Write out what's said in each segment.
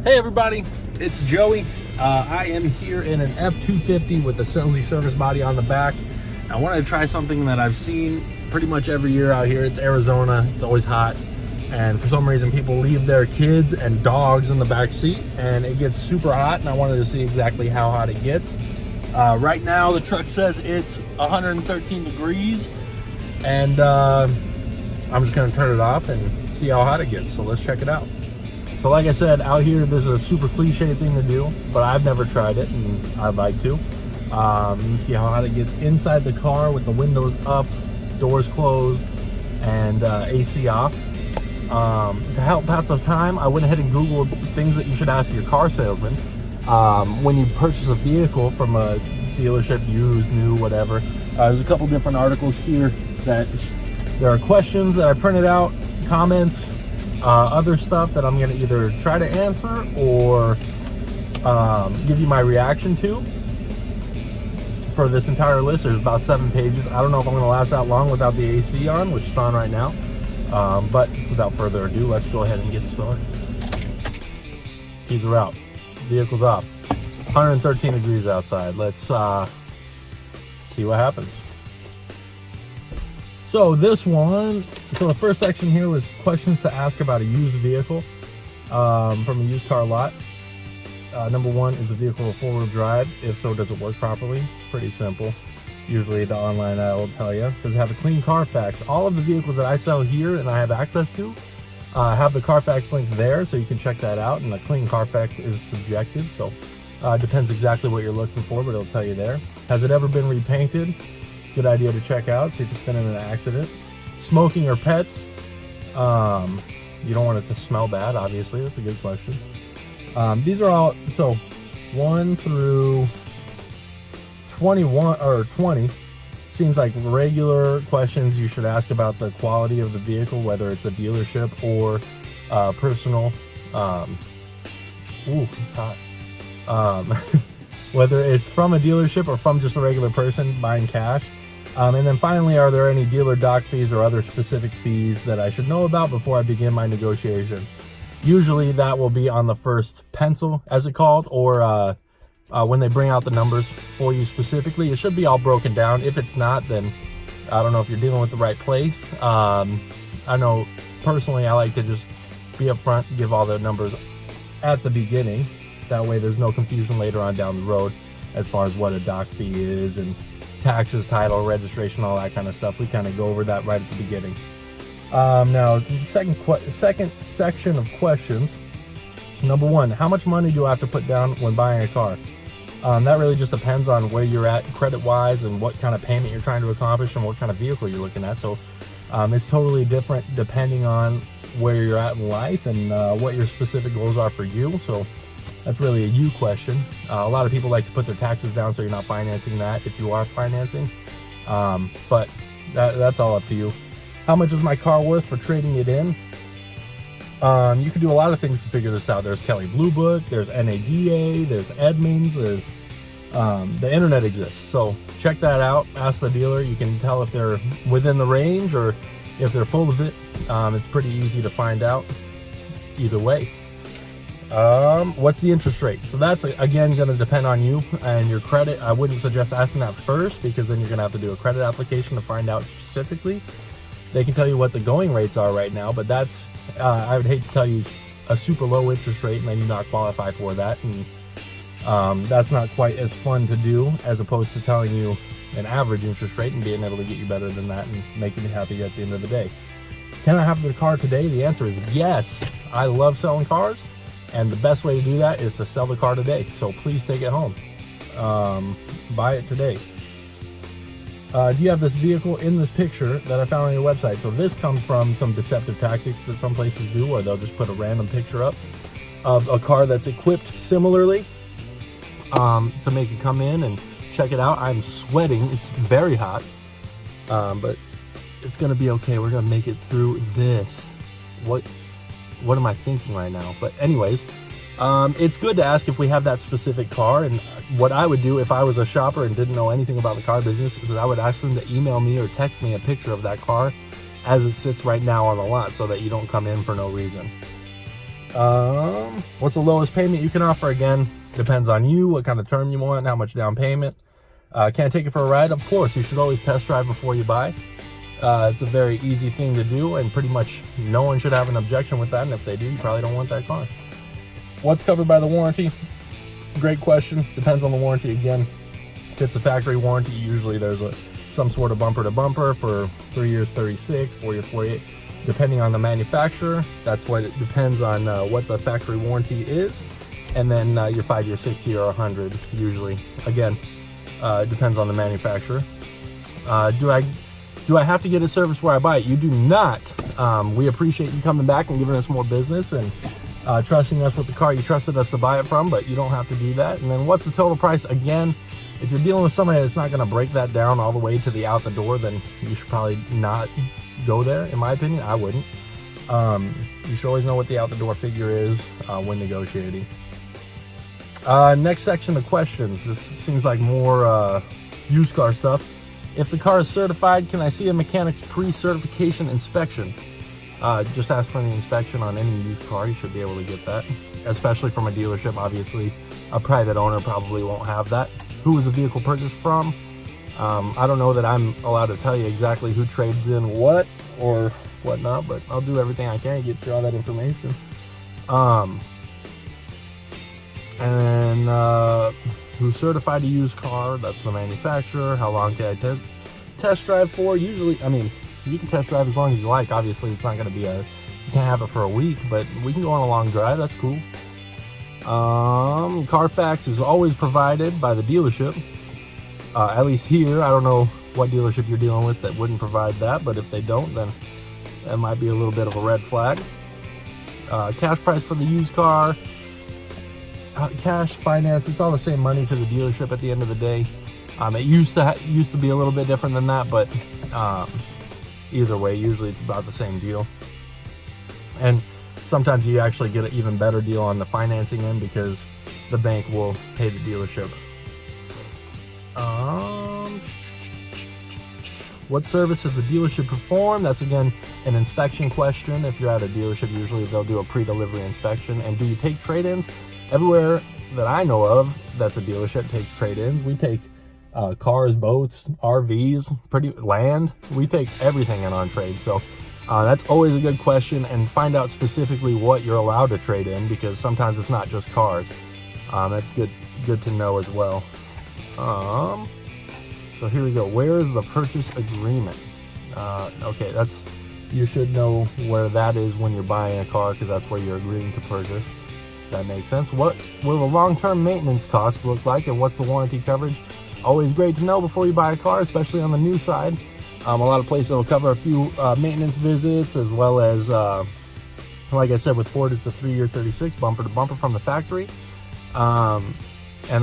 Hey everybody, it's Joey. I am here in an F-250 with the Selzy service body on the back. I wanted to try something that I've seen pretty much every year out here. It's Arizona, it's always hot, and for some reason people leave their kids and dogs in the back seat and it gets super hot, and I wanted to see exactly how hot it gets. Right now the truck says it's 113 degrees, and I'm just gonna turn it off and see how hot it gets, so let's check it out. So like I said, out here, this is a super cliche thing to do, but I've never tried it, and I'd like to. Let me see how hot it gets inside the car with the windows up, doors closed, and AC off. To help pass the time, I went ahead and Googled things that you should ask your car salesman when you purchase a vehicle from a dealership, used, new, whatever. There's a couple different articles here that there are questions that I printed out, comments, other stuff that I'm going to either try to answer or give you my reaction to for this entire list. There's about 7 pages. I don't know if I'm going to last that long without the AC on, which is on right now. But without further ado, let's go ahead and get started. Keys are out. Vehicle's off. 113 degrees outside. Let's see what happens. So this one, the first section here was questions to ask about a used vehicle from a used car lot. Number one, is the vehicle a four-wheel drive? If so, does it work properly? Pretty simple. Usually the online ad will tell you. Does it have a clean Carfax? All of the vehicles that I sell here and I have access to have the Carfax link there, so you can check that out. And a clean Carfax is subjective, so it depends exactly what you're looking for, but it'll tell you there. Has it ever been repainted? Good idea to check out, see if it's been in an accident. Smoking or pets? You don't want it to smell bad, obviously. That's a good question. These are all, so 1 through 21 or 20 seems like regular questions you should ask about the quality of the vehicle, whether it's a dealership or personal. Ooh, it's hot. Whether it's from a dealership or from just a regular person buying cash. And then finally, are there any dealer dock fees or other specific fees that I should know about before I begin my negotiation? Usually that will be on the first pencil, as it's called, or when they bring out the numbers for you specifically. It should be all broken down. If it's not, then I don't know if you're dealing with the right place. I know personally I like to just be upfront, give all the numbers at the beginning. That way there's no confusion later on down the road as far as what a dock fee is and taxes, title, registration, all that kind of stuff. We kind of go over that right at the beginning. Now, the second section of questions. Number one, how much money do I have to put down when buying a car? That really just depends on where you're at credit-wise and what kind of payment you're trying to accomplish and what kind of vehicle you're looking at. So it's totally different depending on where you're at in life and what your specific goals are for you. So that's really a you question. A lot of people like to put their taxes down so you're not financing that if you are financing. But that's all up to you. How much is my car worth for trading it in? You can do a lot of things to figure this out. There's Kelley Blue Book, there's NADA, there's Edmunds, there's the internet exists. So check that out. Ask the dealer. You can tell if they're within the range or if they're full of it. It's pretty easy to find out either way. What's the interest rate? So that's again going to depend on you and your credit. I wouldn't suggest asking that first, because then you're going to have to do a credit application to find out specifically. They can tell you what the going rates are right now, but that's I would hate to tell you a super low interest rate and then you not qualify for that, and that's not quite as fun to do as opposed to telling you an average interest rate and being able to get you better than that and making you happy at the end of the day. Can I have the car today? The answer is yes. I love selling cars, and the best way to do that is to sell the car today. So please take it home. Buy it today. Do you have this vehicle in this picture that I found on your website? So this comes from some deceptive tactics that some places do, where they'll just put a random picture up of a car that's equipped similarly to make you come in and check it out. I'm sweating. It's very hot, but it's going to be okay. We're going to make it through this. What am I thinking right now? But anyways, it's good to ask if we have that specific car. And what I would do if I was a shopper and didn't know anything about the car business is that I would ask them to email me or text me a picture of that car as it sits right now on the lot, so that you don't come in for no reason. What's the lowest payment you can offer? Again, depends on you, what kind of term you want, how much down payment. Can I take it for a ride? Of course. You should always test drive before you buy. It's a very easy thing to do, and pretty much no one should have an objection with that. And if they do, you probably don't want that car. What's covered by the warranty? Great question. Depends on the warranty again. If it's a factory warranty, usually there's some sort of bumper to bumper for 3 years, 36, 4 years, 48. Depending on the manufacturer, that's what it depends on what the factory warranty is. And then your 5 year, 60 or 100 usually. Again, it depends on the manufacturer. Do I have to get a service where I buy it? You do not. We appreciate you coming back and giving us more business and trusting us with the car you trusted us to buy it from, but you don't have to do that. And then what's the total price? Again, if you're dealing with somebody that's not going to break that down all the way to the out the door, then you should probably not go there. In my opinion, I wouldn't. You should always know what the out the door figure is when negotiating. Next section of questions. This seems like more used car stuff. If the car is certified, can I see a mechanic's pre-certification inspection? Just ask for the inspection on any used car. You should be able to get that, especially from a dealership. Obviously, a private owner probably won't have that. Who was the vehicle purchased from? I don't know that I'm allowed to tell you exactly who trades in what or whatnot, but I'll do everything I can to get you all that information. And who certified a used car? That's the manufacturer. How long can I test drive for? Usually, I mean, you can test drive as long as you like. Obviously, it's not going to be you can't have it for a week, but we can go on a long drive. That's cool. Carfax is always provided by the dealership. At least here, I don't know what dealership you're dealing with that wouldn't provide that, but if they don't, then that might be a little bit of a red flag. Cash price for the used car. Cash, finance, it's all the same money to the dealership at the end of the day. It used to be a little bit different than that, but either way, usually it's about the same deal. And sometimes you actually get an even better deal on the financing end because the bank will pay the dealership. What service does the dealership perform? That's again an inspection question. If you're at a dealership, usually they'll do a pre-delivery inspection. And do you take trade-ins? Everywhere that I know of that's a dealership takes trade-ins. We take cars, boats, RVs, land. We take everything in on trade. So that's always a good question, and find out specifically what you're allowed to trade in, because sometimes it's not just cars. That's good to know as well. So here we go. Where is the purchase agreement? Okay, you should know where that is when you're buying a car, because that's where you're agreeing to purchase. That makes sense. What will the long-term maintenance costs look like, and what's the warranty coverage? Always great to know before you buy a car, especially on the new side. A lot of places will cover a few maintenance visits, as well as, like I said, with Ford, it's a 3 year 36 bumper to bumper from the factory. And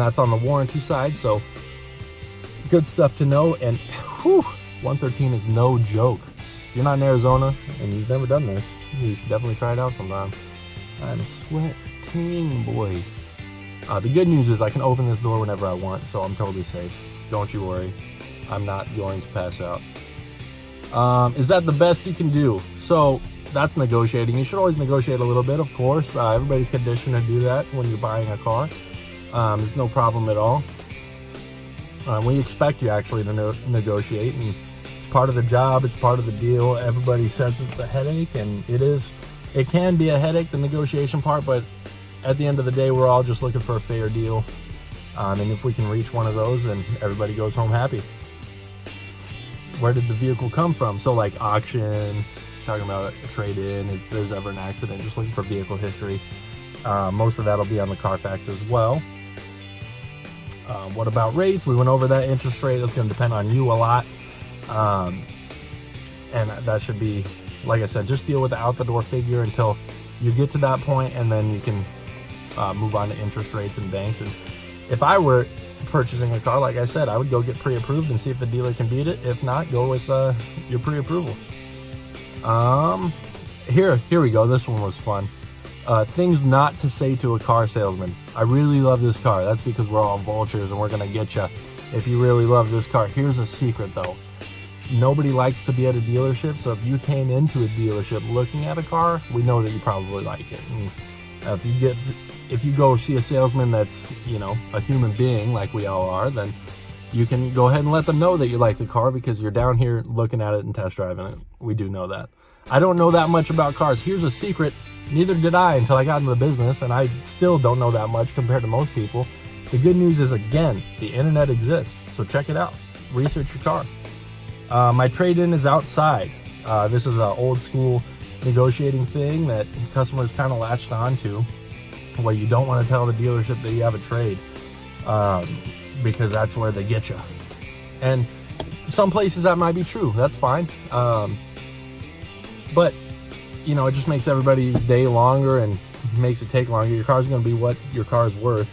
that's on the warranty side. So good stuff to know. And whew, 113 is no joke. If you're not in Arizona and you've never done this, you should definitely try it out sometime. I'm sweating, boy. The good news is I can open this door whenever I want, so I'm totally safe. Don't you worry. I'm not going to pass out. Is that the best you can do? So that's negotiating. You should always negotiate a little bit, of course. Everybody's conditioned to do that when you're buying a car. It's no problem at all. We expect you actually to negotiate, and it's part of the job. It's part of the deal. Everybody says it's a headache, and it is. It can be a headache, the negotiation part, but at the end of the day, we're all just looking for a fair deal. And if we can reach one of those, then everybody goes home happy. Where did the vehicle come from? So like auction, talking about a trade-in, if there's ever an accident, just looking for vehicle history. Most of that will be on the Carfax as well. What about rates? We went over that. Interest rate, that's going to depend on you a lot. And that should be, like I said, just deal with the out-the-door figure until you get to that point, and then you can move on to interest rates and banks. And if I were purchasing a car, like I said, I would go get pre-approved and see if the dealer can beat it. If not, go with your pre-approval. Here we go. This one was fun. Things not to say to a car salesman. I really love this car. That's because we're all vultures and we're gonna get you if you really love this car. Here's a secret though. Nobody likes to be at a dealership, so if you came into a dealership looking at a car, we know that you probably like it. And If you go see a salesman that's, you know, a human being like we all are, then you can go ahead and let them know that you like the car because you're down here looking at it and test driving it. We do know that. I don't know that much about cars. Here's a secret. Neither did I until I got into the business, and I still don't know that much compared to most people. The good news is, again, the internet exists, so check it out. Research your car. My trade-in is outside. This is an old school negotiating thing that customers kind of latched on to, where you don't want to tell the dealership that you have a trade, because that's where they get you. And some places that might be true. That's fine. But, you know, it just makes everybody's day longer and makes it take longer. Your car's going to be what your car's worth.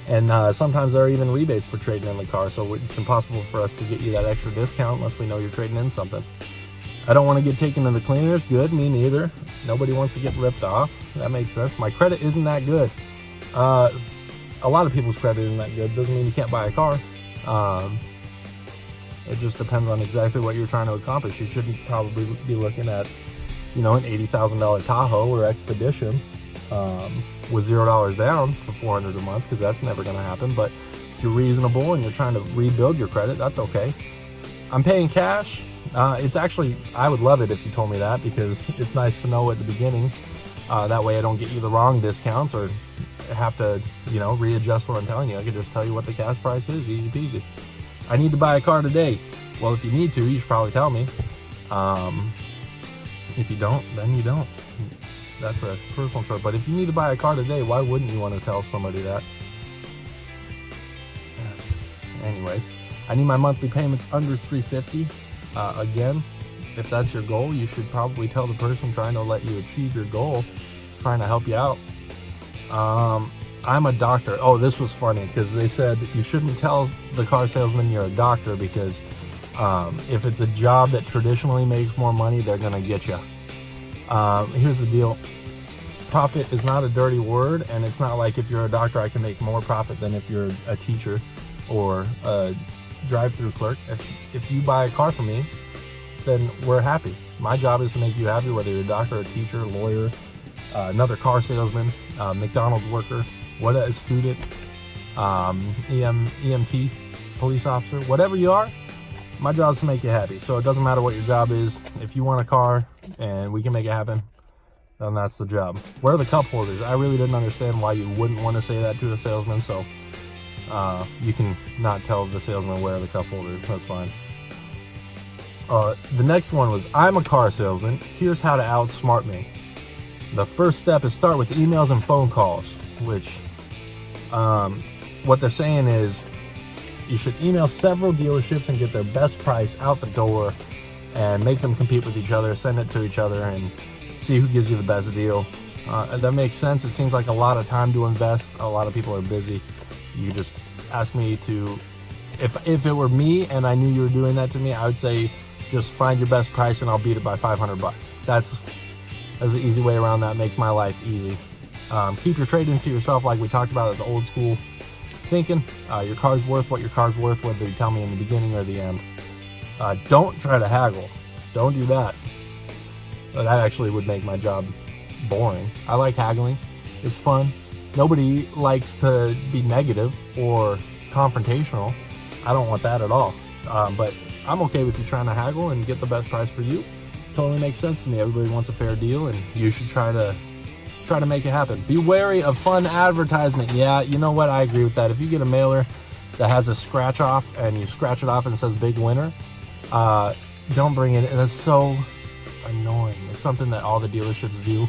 And sometimes there are even rebates for trading in the car, so it's impossible for us to get you that extra discount unless we know you're trading in something. I don't want to get taken to the cleaners. Good, me neither. Nobody wants to get ripped off. That makes sense. My credit isn't that good. A lot of people's credit isn't that good. Doesn't mean you can't buy a car. It just depends on exactly what you're trying to accomplish. You shouldn't probably be looking at, you know, an $80,000 Tahoe or Expedition with $0 down for $400 a month, because that's never going to happen. But if you're reasonable and you're trying to rebuild your credit, that's okay. I'm paying cash. It's actually, I would love it if you told me that, because it's nice to know at the beginning. That way I don't get you the wrong discounts or have to, you know, readjust what I'm telling you. I can just tell you what the cash price is, easy peasy. I need to buy a car today. Well, if you need to, you should probably tell me. If you don't, then you don't. That's a personal choice. But if you need to buy a car today, why wouldn't you want to tell somebody that? Anyway, I need my monthly payments under $350. Again, if that's your goal, you should probably tell the person trying to let you achieve your goal, trying to help you out. I'm a doctor. Oh, this was funny because they said you shouldn't tell the car salesman you're a doctor because if it's a job that traditionally makes more money, they're going to get you. Here's the deal. Profit is not a dirty word, and it's not like if you're a doctor, I can make more profit than if you're a teacher or a drive-through clerk. If you buy a car from me, then we're happy. My job is to make you happy, whether you're a doctor, a teacher, lawyer, another car salesman, McDonald's worker, what a student, EMT, police officer, whatever you are. My job is to make you happy. So it doesn't matter what your job is. If you want a car and we can make it happen, then that's the job. Where are the cup holders? I really didn't understand why you wouldn't want to say that to the salesman. So you can not tell the salesman where are the cup holders. That's fine. The next one was, I'm a car salesman. Here's how to outsmart me. The first step is start with emails and phone calls, which what they're saying is you should email several dealerships and get their best price out the door and make them compete with each other, send it to each other, and see who gives you the best deal. That makes sense. It seems like a lot of time to invest. A lot of people are busy. You just ask me to, if it were me and I knew you were doing that to me, I would say just find your best price and I'll beat it by $500. That's an easy way around that. Makes my life easy. Keep your trade into yourself, like we talked about as old school thinking. Your car's worth what your car's worth, whether you tell me in the beginning or the end. Don't try to haggle. Don't do that. That actually would make my job boring. I like haggling. It's fun. Nobody likes to be negative or confrontational. I don't want that at all. But I'm okay with you trying to haggle and get the best price for you. Totally makes sense to me. Everybody wants a fair deal, and you should try to make it happen. Be wary of fun advertisement. Yeah, you know what? I agree with that. If you get a mailer that has a scratch off and you scratch it off and it says big winner, don't bring it in. That's so annoying. It's something that all the dealerships do.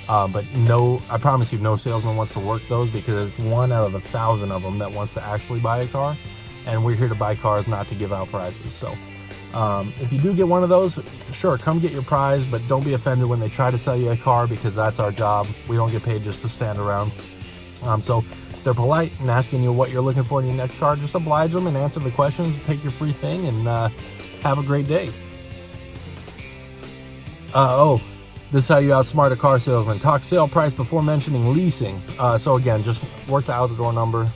But no, I promise you, no salesman wants to work those, because it's 1 out of 1,000 of them that wants to actually buy a car. And we're here to buy cars, not to give out prizes. So if you do get one of those, sure, come get your prize, but don't be offended when they try to sell you a car, because that's our job. We don't get paid just to stand around. So if they're polite and asking you what you're looking for in your next car, just oblige them and answer the questions, take your free thing, and have a great day. This is how you outsmart a car salesman. Talk sale price before mentioning leasing. So again, just work the out the door number.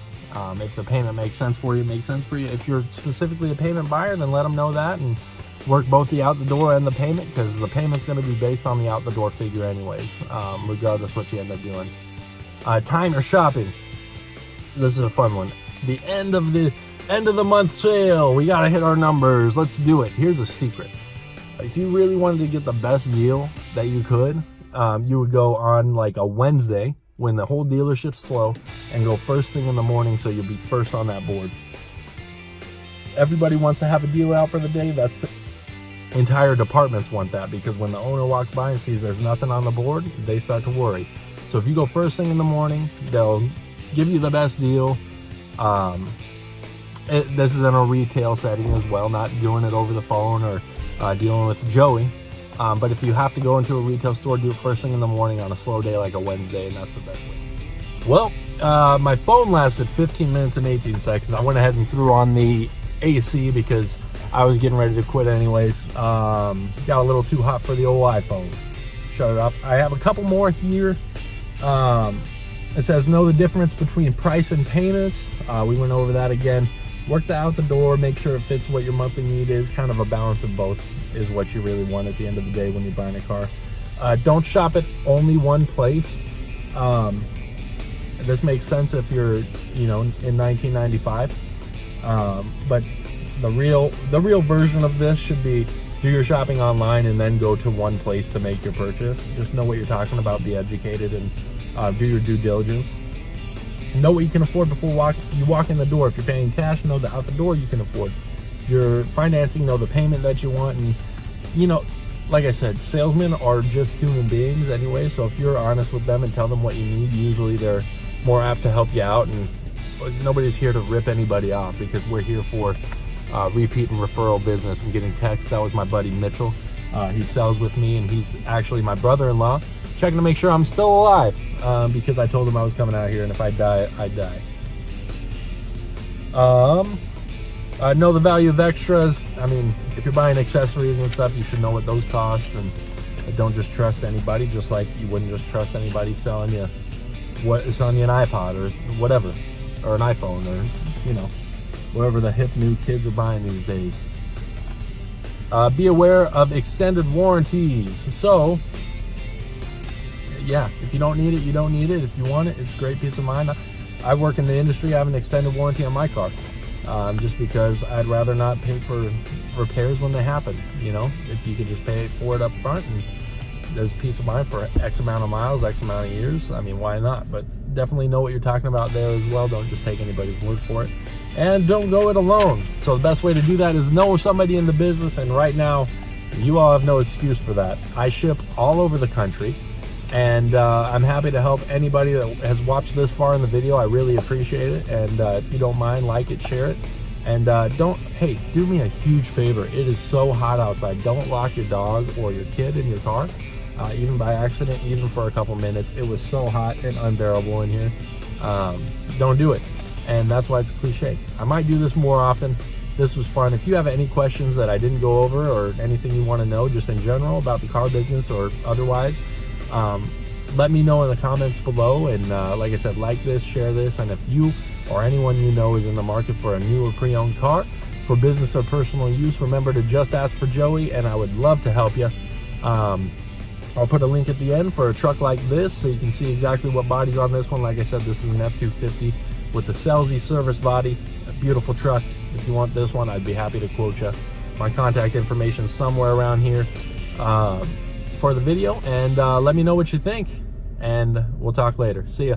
If the payment makes sense for you, it makes sense for you. If you're specifically a payment buyer, then let them know that and work both the out the door and the payment, because the payment's going to be based on the out the door figure anyways, regardless what you end up doing. Time your shopping. This is a fun one. The end of the month sale. We gotta hit our numbers. Let's do it. Here's a secret. If you really wanted to get the best deal that you could, you would go on like a Wednesday when the whole dealership's slow and go first thing in the morning, so you'll be first on that board. Everybody wants to have a deal out for the day. That's the entire departments want that, because when the owner walks by and sees there's nothing on the board, they start to worry. So if you go first thing in the morning, they'll give you the best deal. This is in a retail setting as well, not doing it over the phone or dealing with Joey. But if you have to go into a retail store, do it first thing in the morning on a slow day like a Wednesday, and that's the best way. Well, my phone lasted 15 minutes and 18 seconds. I went ahead and threw on the AC because I was getting ready to quit anyways. Got a little too hot for the old iPhone. Shut it off. I have a couple more here. It says, know the difference between price and payments. We went over that again. Work that out the door, make sure it fits what your monthly need is. Kind of a balance of both is what you really want at the end of the day when you're buying a car. Don't shop at only one place. This makes sense if you're, in 1995. But the real version of this should be do your shopping online and then go to one place to make your purchase. Just know what you're talking about, be educated, and do your due diligence. Know what you can afford before you walk in the door. If you're paying cash, know that out the door you can afford. If you're financing, know the payment that you want. And like I said, salesmen are just human beings anyway, so if you're honest with them and tell them what you need, usually they're more apt to help you out. And nobody's here to rip anybody off, because we're here for repeat and referral business. I'm getting texts. That was my buddy Mitchell. He sells with me, and he's actually my brother-in-law, checking to make sure I'm still alive, because I told him I was coming out here, and if I die, I die. Know the value of extras. I mean, if you're buying accessories and stuff, you should know what those cost, and don't just trust anybody, just like you wouldn't just trust anybody selling you an iPod or whatever, or an iPhone, or whatever the hip new kids are buying these days. Be aware of extended warranties. So yeah, if you don't need it, you don't need it. If you want it, it's great peace of mind. I work in the industry. I have an extended warranty on my car, just because I'd rather not pay for repairs when they happen. If you could just pay for it up front, and there's peace of mind for X amount of miles, X amount of years, I mean, why not? But definitely know what you're talking about there as well. Don't just take anybody's word for it, and don't go it alone. So the best way to do that is know somebody in the business, and right now you all have no excuse for that. I ship all over the country, and I'm happy to help anybody that has watched this far in the video. I really appreciate it. And if you don't mind, like it, share it, and do me a huge favor. It is so hot outside. Don't lock your dog or your kid in your car, even by accident, even for a couple minutes. It was so hot and unbearable in here. Don't do it. And that's why it's a cliche. I might do this more often. This was fun. If you have any questions that I didn't go over, or anything you want to know just in general about the car business or otherwise, let me know in the comments below. And like I said, like this, share this, and if you or anyone you know is in the market for a new or pre-owned car for business or personal use, remember to just ask for Joey, and I would love to help you. I'll put a link at the end for a truck like this, so you can see exactly what body's on this one. Like I said, this is an F-250 with the Selzy service body, a beautiful truck. If you want this one, I'd be happy to quote you. My contact information is somewhere around here for the video, and let me know what you think, and we'll talk later. See ya.